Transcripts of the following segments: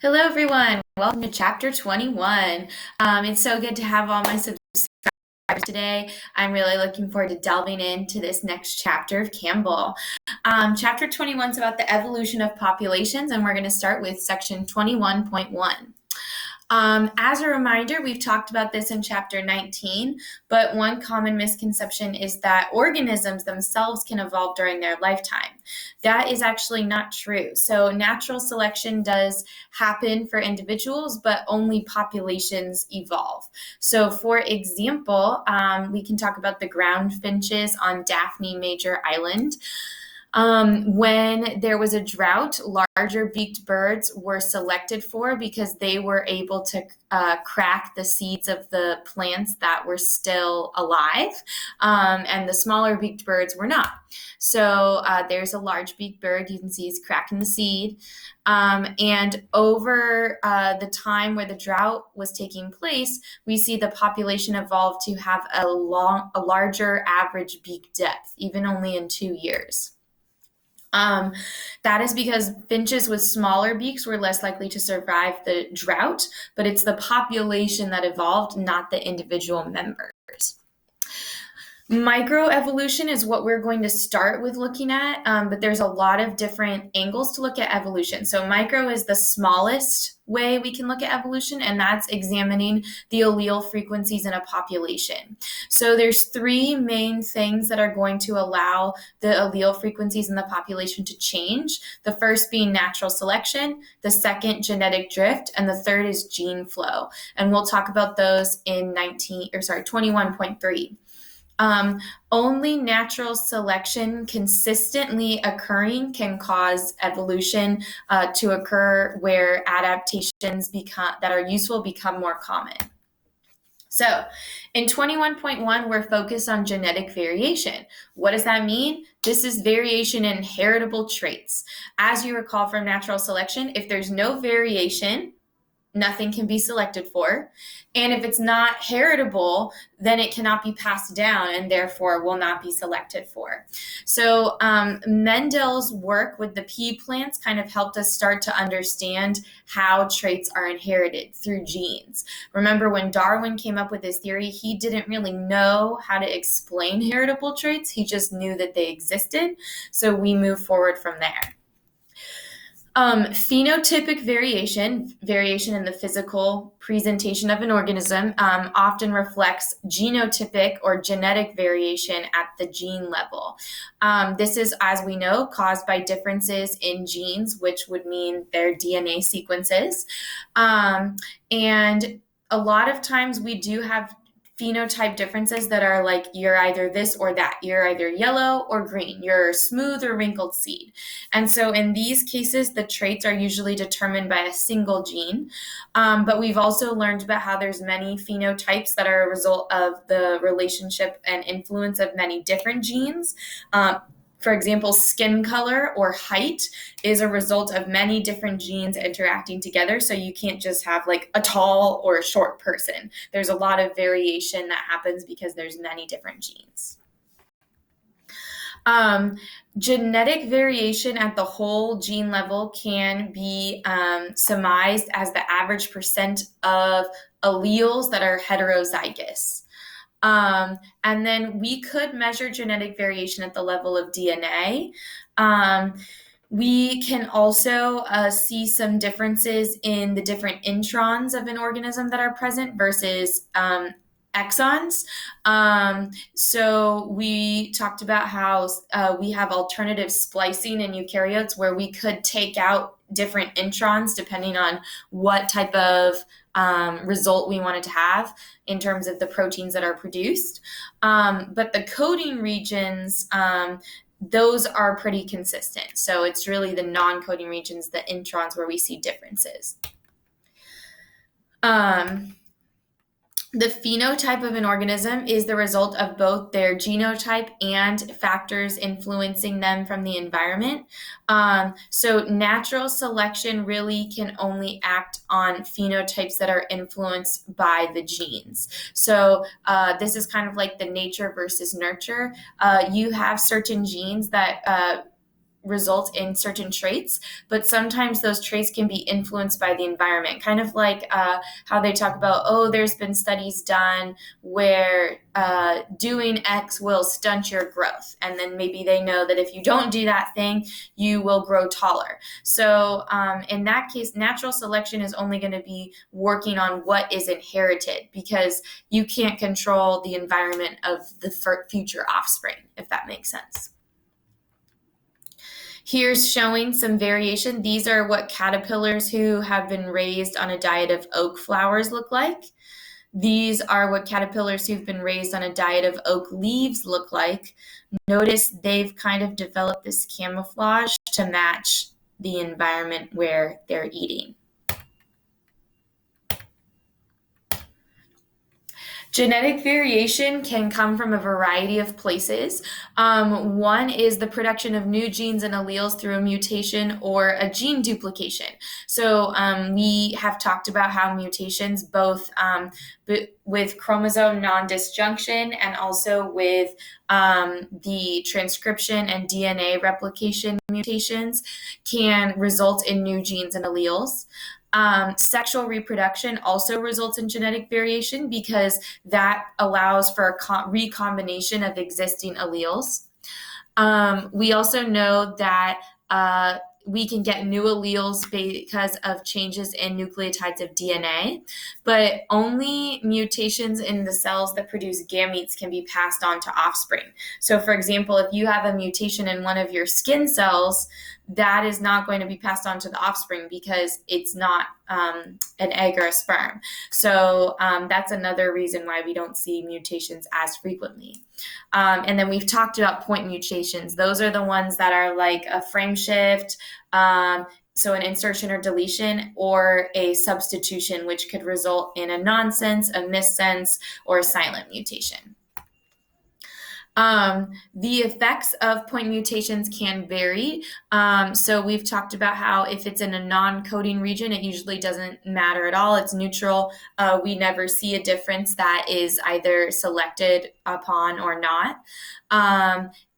Hello, everyone. Welcome to chapter 21. It's so good to have all my subscribers today. I'm really looking forward to delving into this next chapter of Campbell. Chapter 21 is about the evolution of populations, and we're going to start with section 21.1. As a reminder, we've talked about this in chapter 19, but one common misconception is that organisms themselves can evolve during their lifetime. That is actually not true. So natural selection does happen for individuals, but only populations evolve. So for example, we can talk about the ground finches on Daphne Major Island. When there was a drought, larger beaked birds were selected for because they were able to crack the seeds of the plants that were still alive, and the smaller beaked birds were not. So there's a large beaked bird, you can see he's cracking the seed. And over the time where the drought was taking place, we see the population evolve to have a larger average beak depth, even only in 2 years. That is because finches with smaller beaks were less likely to survive the drought, but it's the population that evolved, not the individual members. Microevolution is what we're going to start with looking at, but there's a lot of different angles to look at evolution. So micro is the smallest way we can look at evolution, and that's examining the allele frequencies in a population. So there's three main things that are going to allow the allele frequencies in the population to change. The first being natural selection, the second genetic drift, and the third is gene flow. And we'll talk about those in 21.3. Only natural selection consistently occurring can cause evolution to occur where adaptations that are useful become more common. So in 21.1, we're focused on genetic variation. What does that mean? This is variation in heritable traits. As you recall from natural selection, if there's no variation, nothing can be selected for. And if it's not heritable, then it cannot be passed down and therefore will not be selected for. So Mendel's work with the pea plants kind of helped us start to understand how traits are inherited through genes. Remember, when Darwin came up with his theory, he didn't really know how to explain heritable traits. He just knew that they existed. So we move forward from there. Phenotypic variation in the physical presentation of an organism, often reflects genotypic or genetic variation at the gene level. This is, as we know, caused by differences in genes, which would mean their DNA sequences. And a lot of times we do have phenotype differences that are like, you're either this or that. You're either yellow or green. You're smooth or wrinkled seed. And so in these cases, the traits are usually determined by a single gene. But we've also learned about how there's many phenotypes that are a result of the relationship and influence of many different genes. For example, skin color or height is a result of many different genes interacting together. So you can't just have like a tall or a short person. There's a lot of variation that happens because there's many different genes. Genetic variation at the whole gene level can be surmised as the average percent of alleles that are heterozygous. And then we could measure genetic variation at the level of DNA. We can also see some differences in the different introns of an organism that are present versus exons. So we talked about how we have alternative splicing in eukaryotes where we could take out different introns depending on what type of result we wanted to have in terms of the proteins that are produced. But the coding regions, those are pretty consistent. So it's really the non-coding regions, the introns, where we see differences. The phenotype of an organism is the result of both their genotype and factors influencing them from the environment. So natural selection really can only act on phenotypes that are influenced by the genes. So this is kind of like the nature versus nurture. You have certain genes that result in certain traits, but sometimes those traits can be influenced by the environment, kind of like how they talk about, oh, there's been studies done where doing X will stunt your growth. And then maybe they know that if you don't do that thing, you will grow taller. So in that case, natural selection is only going to be working on what is inherited, because you can't control the environment of the future offspring, if that makes sense. Here's showing some variation. These are what caterpillars who have been raised on a diet of oak flowers look like. These are what caterpillars who've been raised on a diet of oak leaves look like. Notice they've kind of developed this camouflage to match the environment where they're eating. Genetic variation can come from a variety of places. One is the production of new genes and alleles through a mutation or a gene duplication. So we have talked about how mutations, both with chromosome non-disjunction and also with the transcription and DNA replication mutations, can result in new genes and alleles. Sexual reproduction also results in genetic variation because that allows for a recombination of existing alleles. We also know that we can get new alleles because of changes in nucleotides of DNA, but only mutations in the cells that produce gametes can be passed on to offspring. So for example, if you have a mutation in one of your skin cells, that is not going to be passed on to the offspring because it's not an egg or a sperm. So that's another reason why we don't see mutations as frequently. And then we've talked about point mutations. Those are the ones that are like a frame shift, so an insertion or deletion, or a substitution, which could result in a nonsense, a missense, or a silent mutation. The effects of point mutations can vary. So we've talked about how if it's in a non-coding region, it usually doesn't matter at all. It's neutral. We never see a difference that is either selected upon or not.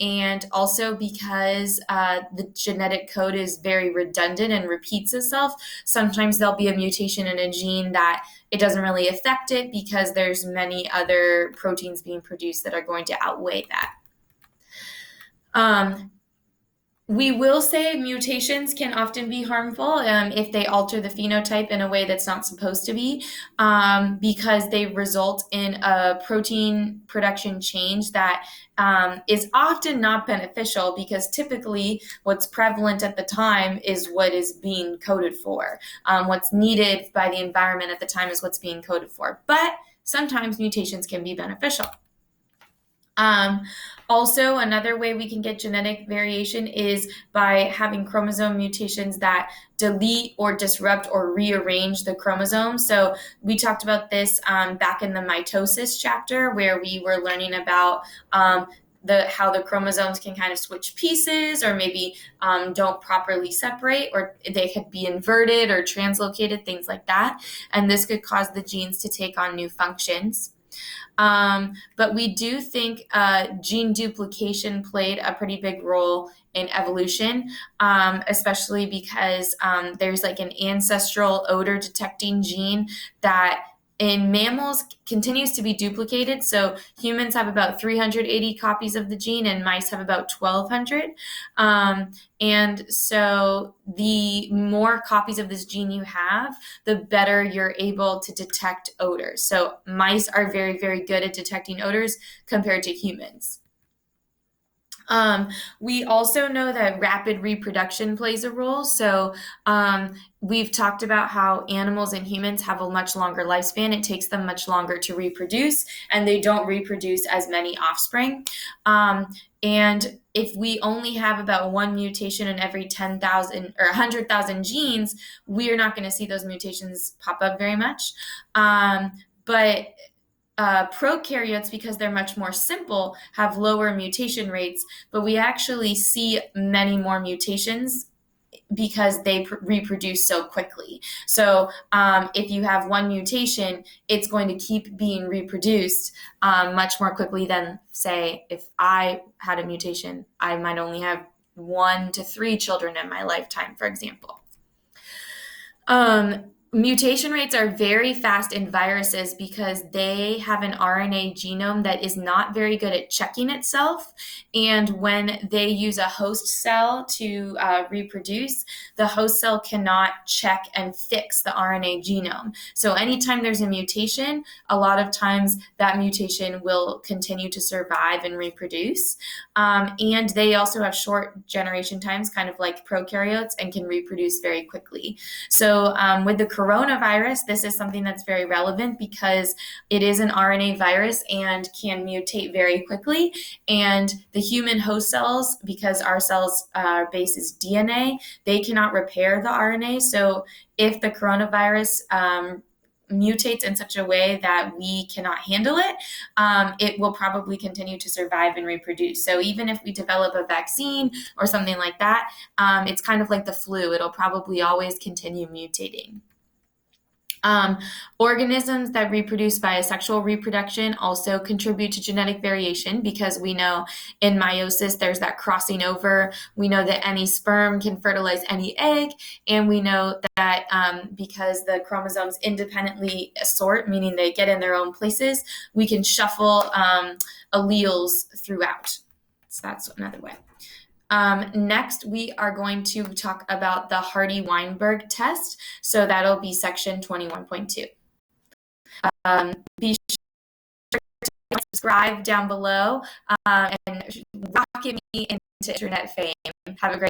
And also because the genetic code is very redundant and repeats itself, sometimes there'll be a mutation in a gene that it doesn't really affect it because there's many other proteins being produced that are going to outweigh that. We will say mutations can often be harmful if they alter the phenotype in a way that's not supposed to be, because they result in a protein production change that is often not beneficial, because typically what's prevalent at the time is what is being coded for. What's needed by the environment at the time is what's being coded for. But sometimes mutations can be beneficial. Also, another way we can get genetic variation is by having chromosome mutations that delete or disrupt or rearrange the chromosome. So we talked about this back in the mitosis chapter, where we were learning about how the chromosomes can kind of switch pieces, or maybe don't properly separate, or they could be inverted or translocated, things like that. And this could cause the genes to take on new functions. But we do think gene duplication played a pretty big role in evolution, especially because there's like an ancestral odor detecting gene that in mammals continues to be duplicated. So humans have about 380 copies of the gene and mice have about 1,200. And so the more copies of this gene you have, the better you're able to detect odors. So mice are very, very good at detecting odors compared to humans. We also know that rapid reproduction plays a role. So we've talked about how animals and humans have a much longer lifespan. It takes them much longer to reproduce, and they don't reproduce as many offspring. And if we only have about one mutation in every 10,000 or 100,000 genes, we are not going to see those mutations pop up very much. But prokaryotes, because they're much more simple, have lower mutation rates, but we actually see many more mutations because they reproduce so quickly. So if you have one mutation, it's going to keep being reproduced much more quickly than, say, if I had a mutation, I might only have 1 to 3 children in my lifetime, for example. Mutation rates are very fast in viruses because they have an RNA genome that is not very good at checking itself. And when they use a host cell to reproduce, the host cell cannot check and fix the RNA genome. So anytime there's a mutation, a lot of times that mutation will continue to survive and reproduce. And they also have short generation times, kind of like prokaryotes, and can reproduce very quickly. So with the coronavirus, this is something that's very relevant because it is an RNA virus and can mutate very quickly. And the human host cells, because our cells base is DNA, they cannot repair the RNA. So if the coronavirus mutates in such a way that we cannot handle it, it will probably continue to survive and reproduce. So even if we develop a vaccine or something like that, it's kind of like the flu. It'll probably always continue mutating. Organisms that reproduce by asexual reproduction also contribute to genetic variation because we know in meiosis there's that crossing over. We know that any sperm can fertilize any egg, and we know that because the chromosomes independently assort, meaning they get in their own places, we can shuffle alleles throughout. So that's another way. Next, we are going to talk about the Hardy-Weinberg test. So that'll be section 21.2. Be sure to subscribe down below and rocket me into internet fame. Have a great